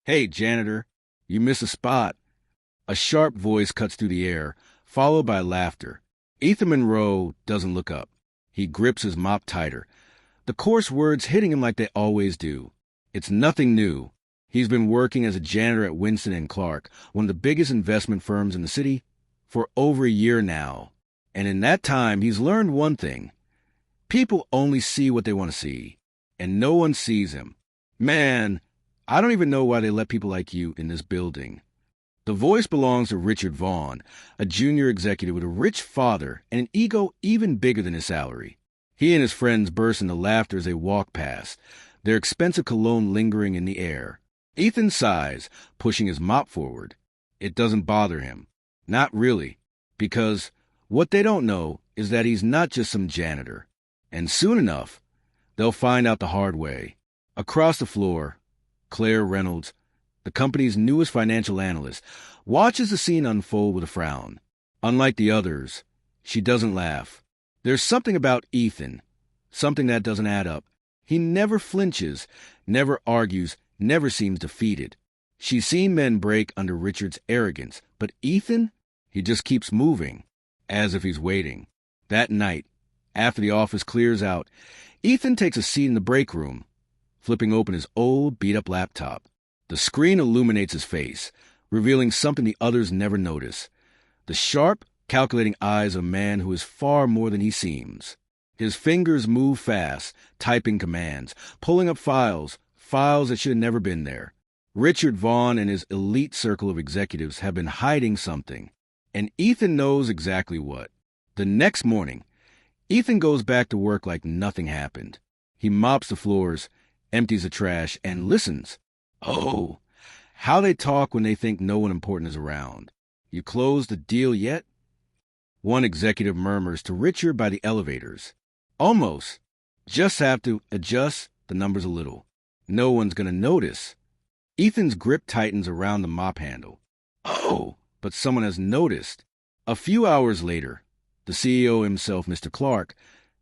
Hey, janitor, you missed a spot. A sharp voice cuts through the air, followed by laughter. Ethan Monroe doesn't look up. He grips his mop tighter, the coarse words hitting him like they always do. It's nothing new. He's been working as a janitor at Winston and Clark, one of the biggest investment firms in the city, for over a year now. And in that time, he's learned one thing. People only see what they want to see, and no one sees him. Man, I don't even know why they let people like you in this building. The voice belongs to Richard Vaughn, a junior executive with a rich father and an ego even bigger than his salary. He and his friends burst into laughter as they walk past, their expensive cologne lingering in the air. Ethan sighs, pushing his mop forward. It doesn't bother him. Not really, because what they don't know is that he's not just some janitor. And soon enough, they'll find out the hard way. Across the floor, Claire Reynolds, the company's newest financial analyst, watches the scene unfold with a frown. Unlike the others, she doesn't laugh. There's something about Ethan, something that doesn't add up. He never flinches, never argues, never seems defeated. She's seen men break under Richard's arrogance, but Ethan, he just keeps moving, as if he's waiting. That night, after the office clears out, Ethan takes a seat in the break room, flipping open his old, beat-up laptop. The screen illuminates his face, revealing something the others never notice. The sharp, calculating eyes of a man who is far more than he seems. His fingers move fast, typing commands, pulling up files that should have never been there. Richard Vaughn and his elite circle of executives have been hiding something, and Ethan knows exactly what. The next morning, Ethan goes back to work like nothing happened. He mops the floors, empties the trash, and listens. Oh, how they talk when they think no one important is around. You closed the deal yet? One executive murmurs to Richard by the elevators. Almost. Just have to adjust the numbers a little. No one's going to notice. Ethan's grip tightens around the mop handle. Oh, but someone has noticed. A few hours later, the CEO himself, Mr. Clark,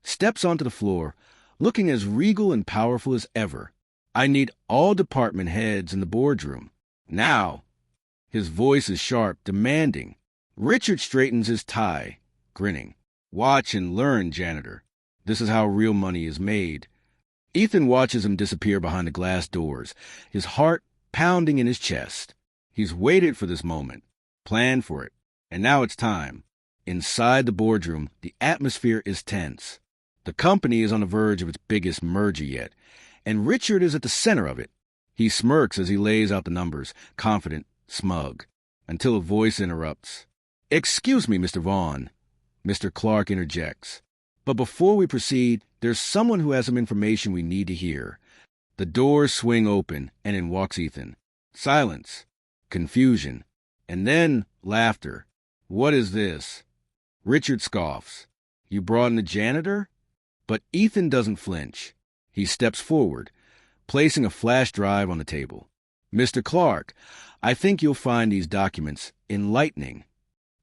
steps onto the floor, looking as regal and powerful as ever. I need all department heads in the boardroom. Now. His voice is sharp, demanding. Richard straightens his tie, grinning. Watch and learn, janitor. This is how real money is made. Ethan watches him disappear behind the glass doors, his heart pounding in his chest. He's waited for this moment, planned for it, and now it's time. Inside the boardroom, the atmosphere is tense. The company is on the verge of its biggest merger yet, and Richard is at the center of it. He smirks as he lays out the numbers, confident, smug, until a voice interrupts. Excuse me, Mr. Vaughn. Mr. Clark interjects. But before we proceed, there's someone who has some information we need to hear. The doors swing open, and in walks Ethan. Silence, confusion, and then laughter. What is this? Richard scoffs. You brought in the janitor? But Ethan doesn't flinch. He steps forward, placing a flash drive on the table. Mr. Clark, I think you'll find these documents enlightening.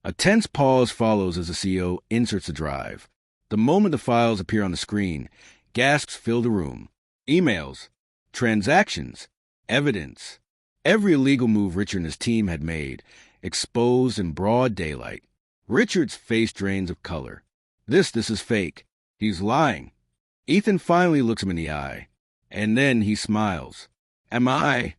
A tense pause follows as the CEO inserts the drive. The moment the files appear on the screen, gasps fill the room. Emails, transactions, evidence. Every illegal move Richard and his team had made, exposed in broad daylight. Richard's face drains of color. This is fake. He's lying. Ethan finally looks him in the eye, and then he smiles. Am I?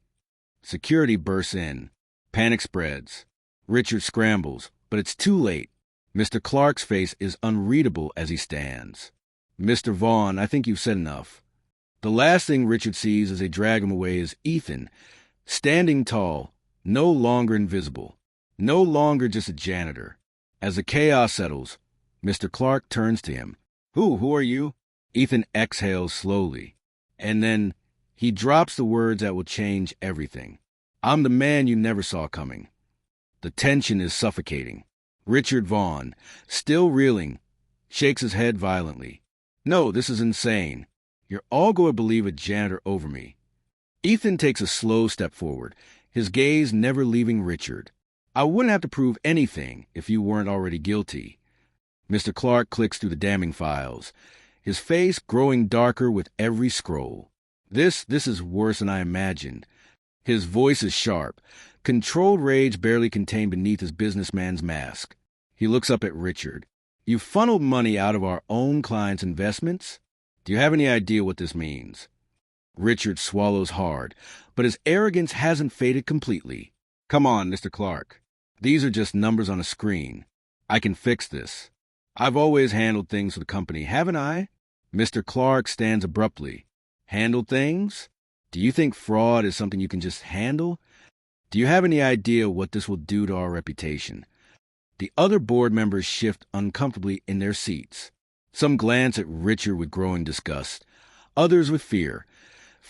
Security bursts in. Panic spreads. Richard scrambles, but it's too late. Mr. Clark's face is unreadable as he stands. Mr. Vaughn, I think you've said enough. The last thing Richard sees as they drag him away is Ethan, standing tall, no longer invisible, no longer just a janitor. As the chaos settles, Mr. Clark turns to him. Who are you? Ethan exhales slowly, and then he drops the words that will change everything. I'm the man you never saw coming. The tension is suffocating. Richard Vaughn, still reeling, shakes his head violently. No, this is insane. You're all going to believe a janitor over me. Ethan takes a slow step forward, his gaze never leaving Richard. I wouldn't have to prove anything if you weren't already guilty. Mr. Clark clicks through the damning files, his face growing darker with every scroll. This is worse than I imagined. His voice is sharp, controlled rage barely contained beneath his businessman's mask. He looks up at Richard. You funneled money out of our own clients' investments? Do you have any idea what this means? Richard swallows hard, but his arrogance hasn't faded completely. Come on, Mr. Clark. These are just numbers on a screen. I can fix this. I've always handled things for the company, haven't I? Mr. Clark stands abruptly. Handle things? Do you think fraud is something you can just handle? Do you have any idea what this will do to our reputation? The other board members shift uncomfortably in their seats. Some glance at Richard with growing disgust, others with fear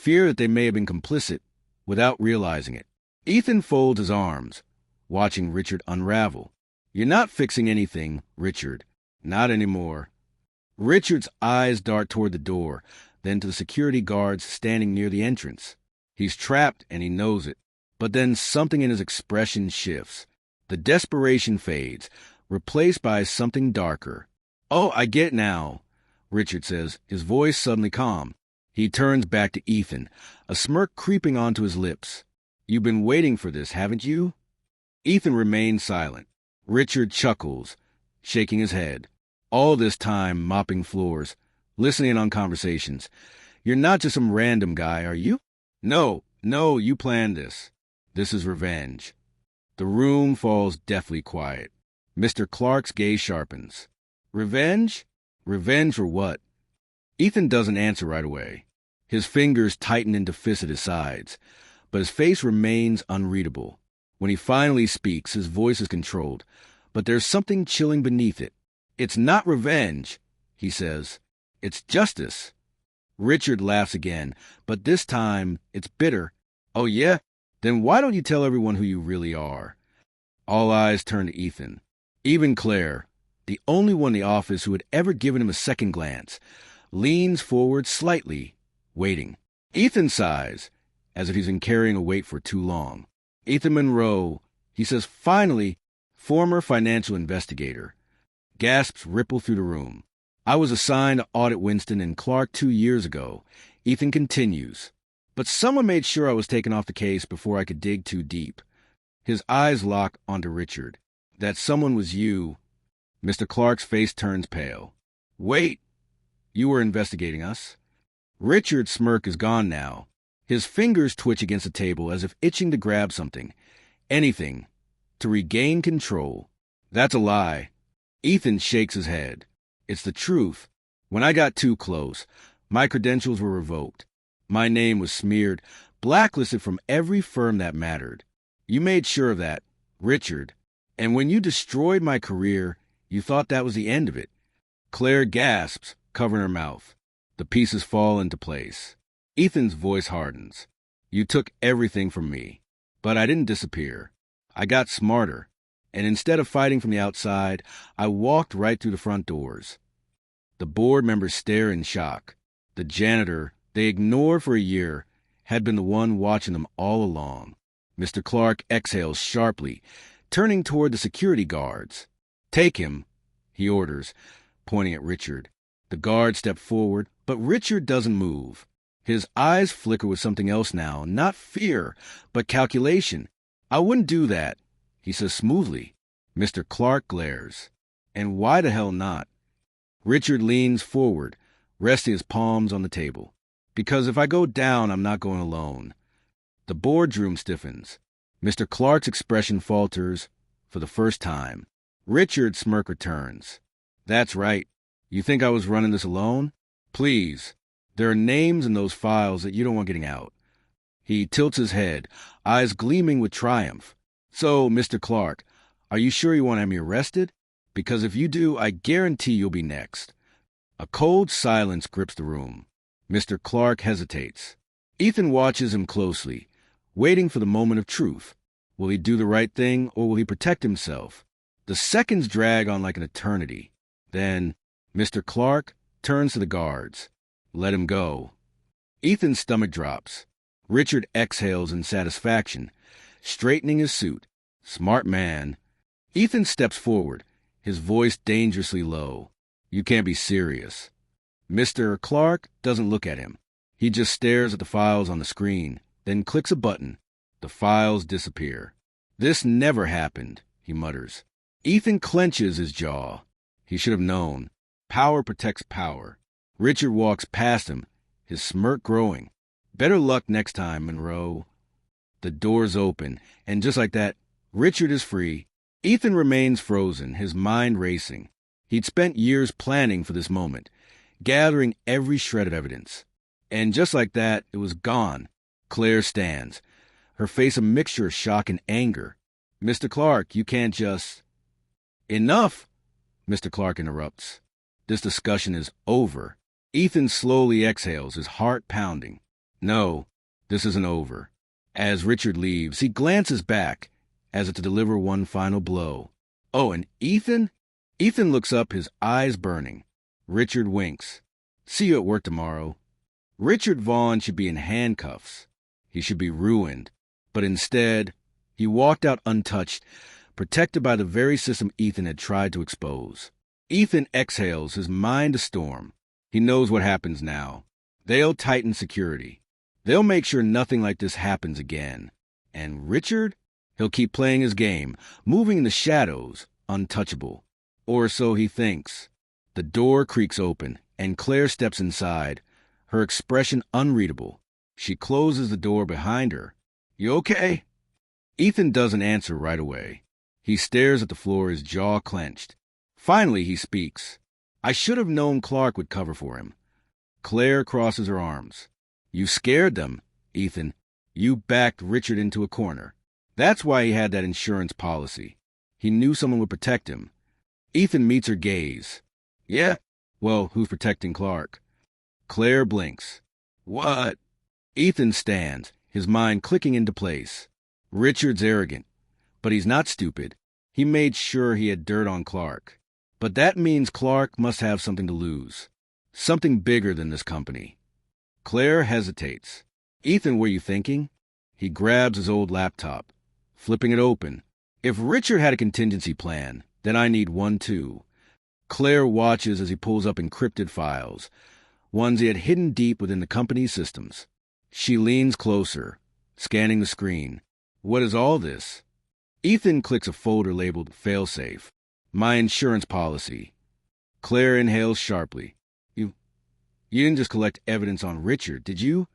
that they may have been complicit without realizing it. Ethan folds his arms, watching Richard unravel. You're not fixing anything, Richard. Not anymore. Richard's eyes dart toward the door, then to the security guards standing near the entrance. He's trapped and he knows it. But then something in his expression shifts. The desperation fades, replaced by something darker. Oh, I get it now, Richard says, his voice suddenly calm. He turns back to Ethan, a smirk creeping onto his lips. You've been waiting for this, haven't you? Ethan remains silent. Richard chuckles, shaking his head. All this time mopping floors, listening on conversations. You're not just some random guy, are you? No, you planned this. This is revenge. The room falls deathly quiet. Mr. Clark's gaze sharpens. Revenge? Revenge for what? Ethan doesn't answer right away. His fingers tighten into fists at his sides, but his face remains unreadable. When he finally speaks, his voice is controlled, but there's something chilling beneath it. It's not revenge, he says. It's justice. Richard laughs again, but this time it's bitter. Oh yeah? Then why don't you tell everyone who you really are? All eyes turn to Ethan. Even Claire, the only one in the office who had ever given him a second glance, leans forward slightly, waiting. Ethan sighs, as if he's been carrying a weight for too long. Ethan Monroe, he says finally, former financial investigator. Gasps ripple through the room. I was assigned to audit Winston and Clark 2 years ago. Ethan continues. But someone made sure I was taken off the case before I could dig too deep. His eyes lock onto Richard. That someone was you. Mr. Clark's face turns pale. Wait! You were investigating us? Richard's smirk is gone now. His fingers twitch against the table as if itching to grab something. Anything. To regain control. That's a lie. Ethan shakes his head. It's the truth. When I got too close, my credentials were revoked. My name was smeared, blacklisted from every firm that mattered. You made sure of that, Richard. And when you destroyed my career, you thought that was the end of it. Claire gasps, covering her mouth. The pieces fall into place. Ethan's voice hardens. You took everything from me, but I didn't disappear. I got smarter, and instead of fighting from the outside, I walked right through the front doors. The board members stare in shock. The janitor, they ignored for a year, had been the one watching them all along. Mr. Clark exhales sharply, turning toward the security guards. Take him, he orders, pointing at Richard. The guards step forward, but Richard doesn't move. His eyes flicker with something else now, not fear, but calculation. I wouldn't do that, he says smoothly. Mr. Clark glares. And why the hell not? Richard leans forward, resting his palms on the table. Because if I go down, I'm not going alone. The boardroom stiffens. Mr. Clark's expression falters for the first time. Richard's smirk returns. That's right. You think I was running this alone? Please. There are names in those files that you don't want getting out. He tilts his head, eyes gleaming with triumph. So, Mr. Clark, are you sure you want to have me arrested? Because if you do, I guarantee you'll be next. A cold silence grips the room. Mr. Clark hesitates. Ethan watches him closely, waiting for the moment of truth. Will he do the right thing, or will he protect himself? The seconds drag on like an eternity. Then, Mr. Clark turns to the guards. Let him go. Ethan's stomach drops. Richard exhales in satisfaction, straightening his suit. Smart man. Ethan steps forward, his voice dangerously low. You can't be serious. Mr. Clark doesn't look at him. He just stares at the files on the screen, then clicks a button. The files disappear. This never happened, he mutters. Ethan clenches his jaw. He should have known. Power protects power. Richard walks past him, his smirk growing. Better luck next time, Monroe. The doors open, and just like that, Richard is free. Ethan remains frozen, his mind racing. He'd spent years planning for this moment, gathering every shred of evidence. And just like that, it was gone. Claire stands, her face a mixture of shock and anger. Mr. Clark, you can't just... Enough, Mr. Clark interrupts. This discussion is over. Ethan slowly exhales, his heart pounding. No, this isn't over. As Richard leaves, he glances back, as if to deliver one final blow. Oh, and Ethan? Ethan looks up, his eyes burning. Richard winks. See you at work tomorrow. Richard Vaughn should be in handcuffs. He should be ruined. But instead, he walked out untouched, protected by the very system Ethan had tried to expose. Ethan exhales, his mind a storm. He knows what happens now. They'll tighten security. They'll make sure nothing like this happens again. And Richard? He'll keep playing his game, moving in the shadows, untouchable. Or so he thinks. The door creaks open, and Claire steps inside, her expression unreadable. She closes the door behind her. You okay? Ethan doesn't answer right away. He stares at the floor, his jaw clenched. Finally, he speaks. I should have known Clark would cover for him. Claire crosses her arms. You scared them, Ethan. You backed Richard into a corner. That's why he had that insurance policy. He knew someone would protect him. Ethan meets her gaze. Yeah? Well, who's protecting Clark? Claire blinks. What? Ethan stands, his mind clicking into place. Richard's arrogant, but he's not stupid. He made sure he had dirt on Clark. But that means Clark must have something to lose. Something bigger than this company. Claire hesitates. Ethan, were you thinking? He grabs his old laptop, flipping it open. If Richard had a contingency plan, then I need one too. Claire watches as he pulls up encrypted files, ones he had hidden deep within the company's systems. She leans closer, scanning the screen. What is all this? Ethan clicks a folder labeled Failsafe. My insurance policy. Claire inhales sharply. You didn't just collect evidence on Richard, did you?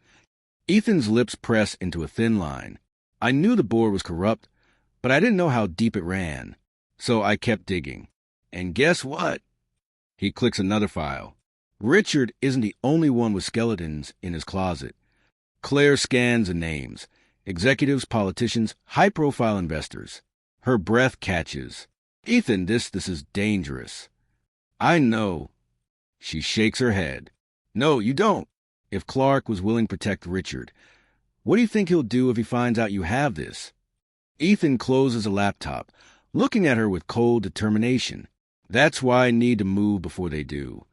Ethan's lips press into a thin line. I knew the board was corrupt, but I didn't know how deep it ran. So I kept digging. And guess what? He clicks another file. Richard isn't the only one with skeletons in his closet. Claire scans the names. Executives, politicians, high-profile investors. Her breath catches. Ethan, this is dangerous. I know. She shakes her head. No, you don't. If Clark was willing to protect Richard, what do you think he'll do if he finds out you have this? Ethan closes a laptop, looking at her with cold determination. That's why I need to move before they do.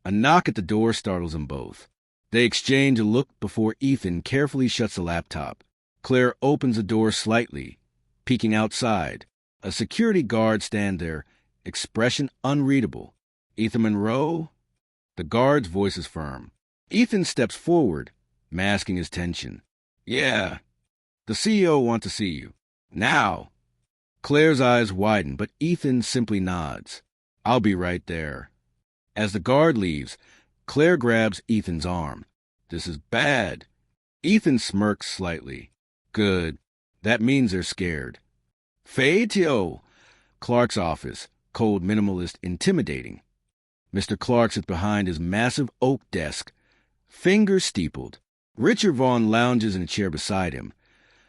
A knock at the door startles them both. They exchange a look before Ethan carefully shuts the laptop. Claire opens the door slightly, peeking outside. A security guard stands there, expression unreadable. Ethan Monroe? The guard's voice is firm. Ethan steps forward, masking his tension. Yeah, the CEO wants to see you. Now. Claire's eyes widen, but Ethan simply nods. I'll be right there. As the guard leaves, Claire grabs Ethan's arm. This is bad. Ethan smirks slightly. Good. That means they're scared. Faitio. Clark's office, cold, minimalist, intimidating. Mr. Clark sits behind his massive oak desk, fingers steepled. Richard Vaughn lounges in a chair beside him,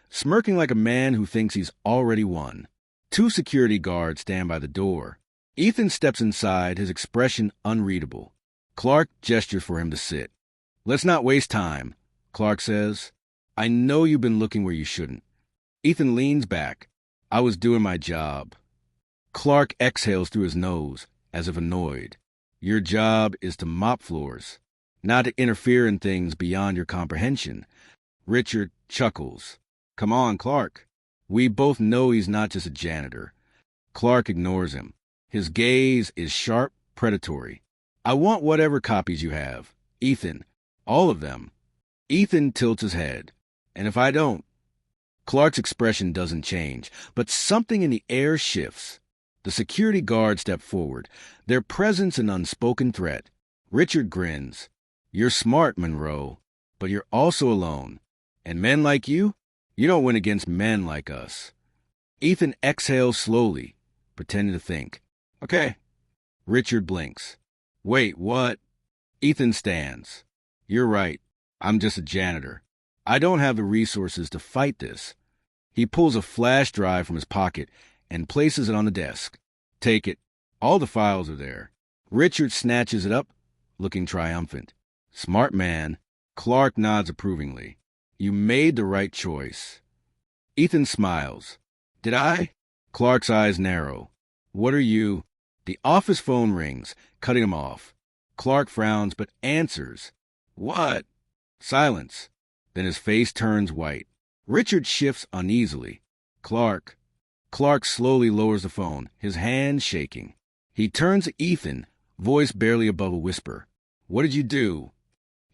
smirking like a man who thinks he's already won. Two security guards stand by the door. Ethan steps inside, his expression unreadable. Clark gestures for him to sit. Let's not waste time, Clark says. I know you've been looking where you shouldn't. Ethan leans back. I was doing my job. Clark exhales through his nose, as if annoyed. Your job is to mop floors, not to interfere in things beyond your comprehension. Richard chuckles. Come on, Clark. We both know he's not just a janitor. Clark ignores him. His gaze is sharp, predatory. I want whatever copies you have. Ethan, all of them. Ethan tilts his head. And if I don't? Clark's expression doesn't change, but something in the air shifts. The security guards step forward, their presence an unspoken threat. Richard grins. You're smart, Monroe, but you're also alone. And men like you don't win against men like us. Ethan exhales slowly, pretending to think. Okay. Richard blinks. Wait, what? Ethan stands. You're right. I'm just a janitor. I don't have the resources to fight this. He pulls a flash drive from his pocket and places it on the desk. Take it. All the files are there. Richard snatches it up, looking triumphant. Smart man. Clark nods approvingly. You made the right choice. Ethan smiles. Did I? Clark's eyes narrow. What are you? The office phone rings, cutting him off. Clark frowns but answers. What? Silence. Then his face turns white. Richard shifts uneasily. Clark. Clark slowly lowers the phone, his hand shaking. He turns to Ethan, voice barely above a whisper. What did you do?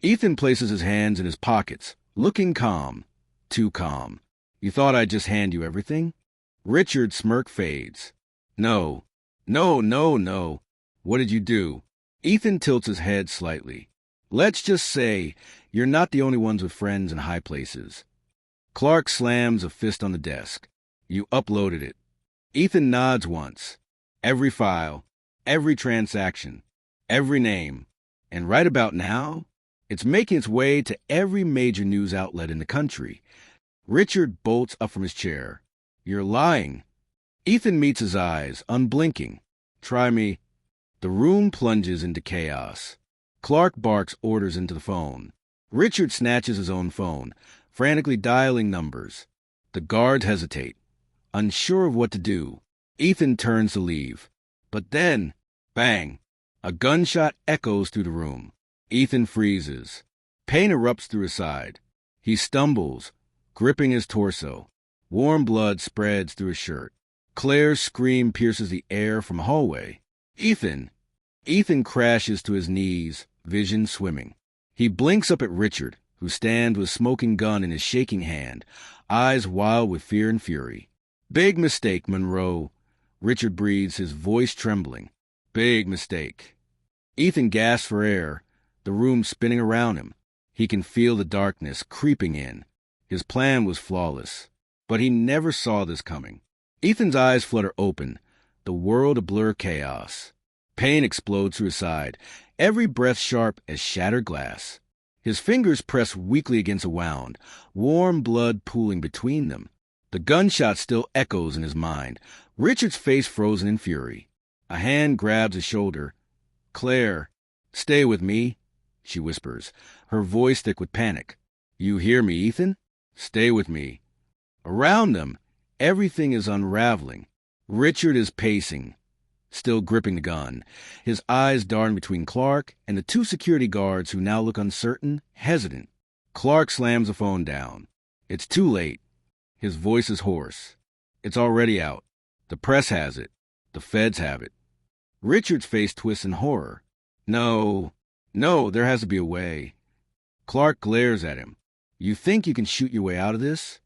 Ethan places his hands in his pockets, looking calm. Too calm. You thought I'd just hand you everything? Richard's smirk fades. No. What did you do? Ethan tilts his head slightly. Let's just say you're not the only ones with friends in high places. Clark slams a fist on the desk. You uploaded it. Ethan nods once. Every file, every transaction, every name. And right about now, it's making its way to every major news outlet in the country. Richard bolts up from his chair. You're lying. Ethan meets his eyes, unblinking. Try me. The room plunges into chaos. Clark barks orders into the phone. Richard snatches his own phone, frantically dialing numbers. The guards hesitate, unsure of what to do. Ethan turns to leave. But then, bang! A gunshot echoes through the room. Ethan freezes. Pain erupts through his side. He stumbles, gripping his torso. Warm blood spreads through his shirt. Claire's scream pierces the air from hallway. Ethan! Ethan crashes to his knees, vision swimming. He blinks up at Richard, who stands with smoking gun in his shaking hand, eyes wild with fear and fury. Big mistake, Monroe. Richard breathes, his voice trembling. Big mistake. Ethan gasps for air, the room spinning around him. He can feel the darkness creeping in. His plan was flawless, but he never saw this coming. Ethan's eyes flutter open, the world a blur chaos. Pain explodes through his side, every breath sharp as shattered glass. His fingers press weakly against a wound, warm blood pooling between them. The gunshot still echoes in his mind, Richard's face frozen in fury. A hand grabs his shoulder. Claire, stay with me, she whispers, her voice thick with panic. You hear me, Ethan? Stay with me. Around them, everything is unraveling. Richard is pacing, still gripping the gun, his eyes darting between Clark and the two security guards who now look uncertain, hesitant. Clark slams the phone down. It's too late. His voice is hoarse. It's already out. The press has it. The feds have it. Richard's face twists in horror. No, there has to be a way. Clark glares at him. You think you can shoot your way out of this?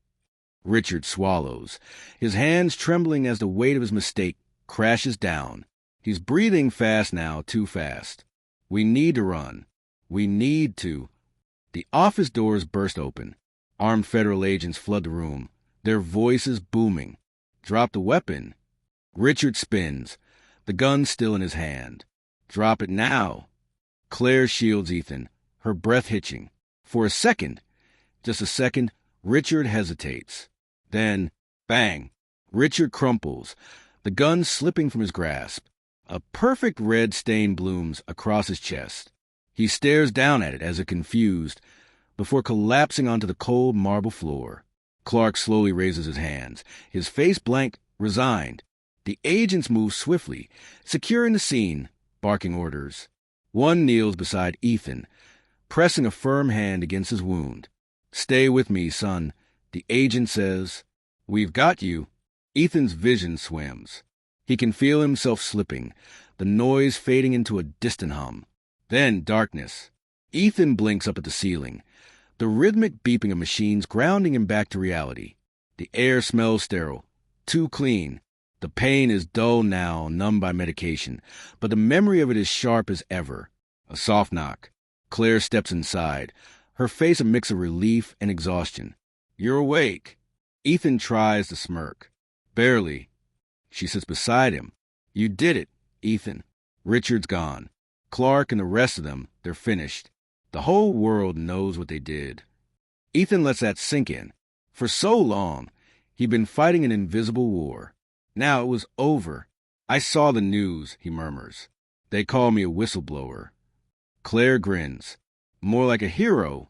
Richard swallows, his hands trembling as the weight of his mistake crashes down. He's breathing fast now, too fast. We need to run. We need to. The office doors burst open. Armed federal agents flood the room, their voices booming. Drop the weapon. Richard spins, the gun still in his hand. Drop it now. Claire shields Ethan, her breath hitching. For a second, just a second, Richard hesitates. Then, bang! Richard crumples, the gun slipping from his grasp. A perfect red stain blooms across his chest. He stares down at it as if confused, before collapsing onto the cold marble floor. Clark slowly raises his hands, his face blank, resigned. The agents move swiftly, securing the scene, barking orders. One kneels beside Ethan, pressing a firm hand against his wound. Stay with me, son, the agent says. We've got you. Ethan's vision swims. He can feel himself slipping, the noise fading into a distant hum. Then darkness. Ethan blinks up at the ceiling, the rhythmic beeping of machines grounding him back to reality. The air smells sterile. Too clean. The pain is dull now, numbed by medication, but the memory of it is sharp as ever. A soft knock. Claire steps inside, her face a mix of relief and exhaustion. "You're awake." Ethan tries to smirk. "Barely." She sits beside him. "You did it, Ethan." Richard's gone. Clark and the rest of them, they're finished. The whole world knows what they did. Ethan lets that sink in. For so long, he'd been fighting an invisible war. Now it was over. "I saw the news," he murmurs. "They call me a whistleblower." Claire grins. "More like a hero."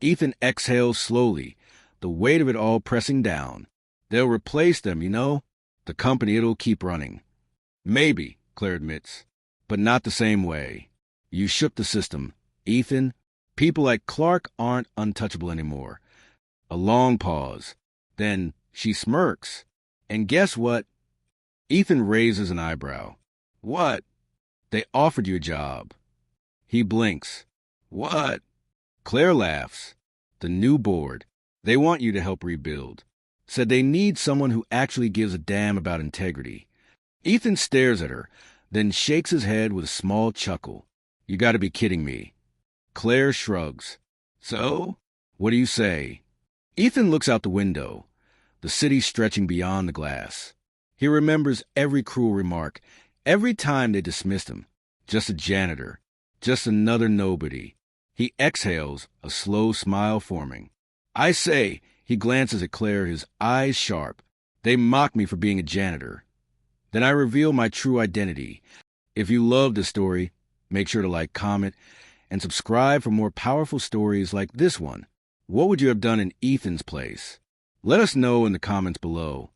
Ethan exhales slowly, the weight of it all pressing down. "They'll replace them, you know. The company, it'll keep running." "Maybe," Claire admits, "but not the same way. You shook the system, Ethan. People like Clark aren't untouchable anymore." A long pause. Then she smirks. "And guess what?" Ethan raises an eyebrow. "What?" "They offered you a job." He blinks. "What?" Claire laughs. "The new board. They want you to help rebuild. Said they need someone who actually gives a damn about integrity." Ethan stares at her, then shakes his head with a small chuckle. "You gotta be kidding me." Claire shrugs. "So? What do you say?" Ethan looks out the window, the city stretching beyond the glass. He remembers every cruel remark, every time they dismissed him. Just a janitor. Just another nobody. He exhales, a slow smile forming. "I say," he glances at Claire, his eyes sharp. "They mock me for being a janitor." Then I reveal my true identity. If you love this story, make sure to like, comment, and subscribe for more powerful stories like this one. What would you have done in Ethan's place? Let us know in the comments below.